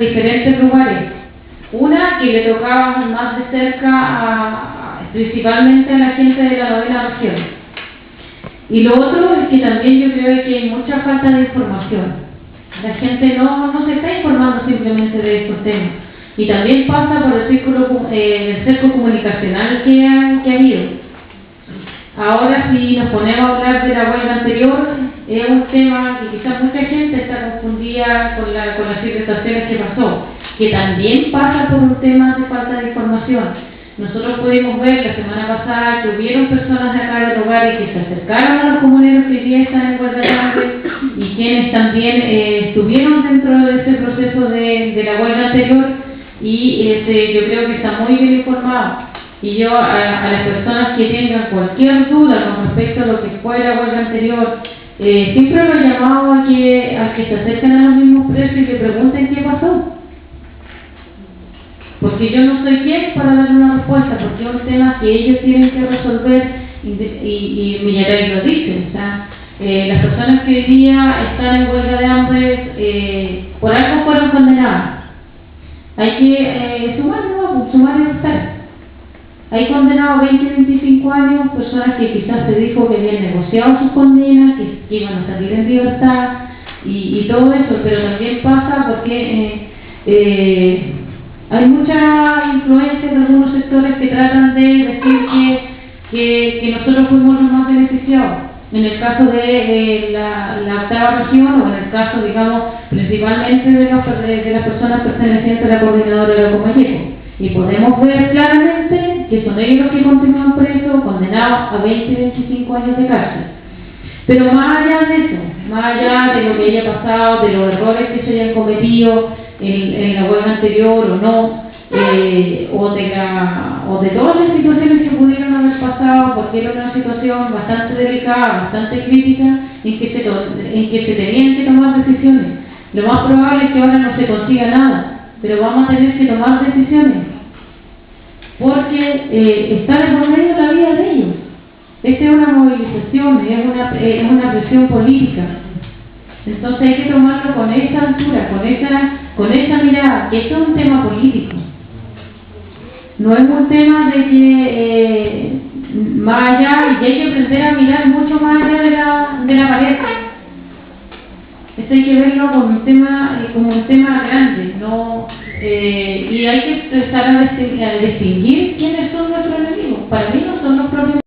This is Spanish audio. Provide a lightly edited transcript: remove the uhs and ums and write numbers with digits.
diferentes lugares. Una que le tocaba más de cerca principalmente a la gente de la novena región. Y lo otro es que también yo creo que hay mucha falta de información. La gente no se está informando simplemente de estos temas. Y también pasa por el cerco comunicacional que ha habido. Ahora, si nos ponemos a hablar de la huelga anterior, es un tema que quizás mucha gente está confundida con las circunstancias que pasó, que también pasa por un tema de falta de información. Nosotros pudimos ver la semana pasada que hubieron personas de acá del hogar que se acercaron a los comuneros que hoy día están en huelga de hambre y quienes también estuvieron dentro de ese proceso de la huelga anterior y yo creo que está muy bien informado. Y yo a las personas que tengan cualquier duda con respecto a lo que fue la huelga anterior, siempre lo he llamado a que se acerquen a los mismos precios y que pregunten qué pasó. Porque yo no soy quien para darle una respuesta, porque es un tema que ellos tienen que resolver y Millaray lo dice. O sea, las personas que hoy día están en huelga de hambre por algo fueron condenadas. Hay que sumar y restar. Hay condenados 20-25 años, personas que quizás se dijo que habían negociado sus condenas, que iban a salir en libertad y todo eso, pero también pasa porque hay mucha influencia de algunos sectores que tratan de decir que nosotros fuimos los más beneficiados. En el caso de la octava región, o en el caso, digamos, principalmente de las personas pertenecientes a la coordinadora de la Comayeco. Y podemos ver claramente que son ellos los que continúan presos, condenados a 20-25 años de cárcel. Pero más allá de eso, más allá de lo que haya pasado, de los errores que se hayan cometido en la huelga anterior o no, o de todas las situaciones que pudieron haber pasado, porque era una situación bastante delicada, bastante crítica, en que se tenían que tomar decisiones. Lo más probable es que ahora no se consiga nada, pero vamos a tener que tomar decisiones, porque está de por medio la vida de ellos. Esta es una movilización, es una presión política. Entonces hay que tomarlo con esa altura, con esa mirada, que esto es un tema político. No es un tema de que más allá, y hay que aprender a mirar mucho más allá de la pared. Esto hay que verlo como un tema grande, ¿no? Y hay que empezar a distinguir quiénes son nuestros enemigos. Para mí no son los propios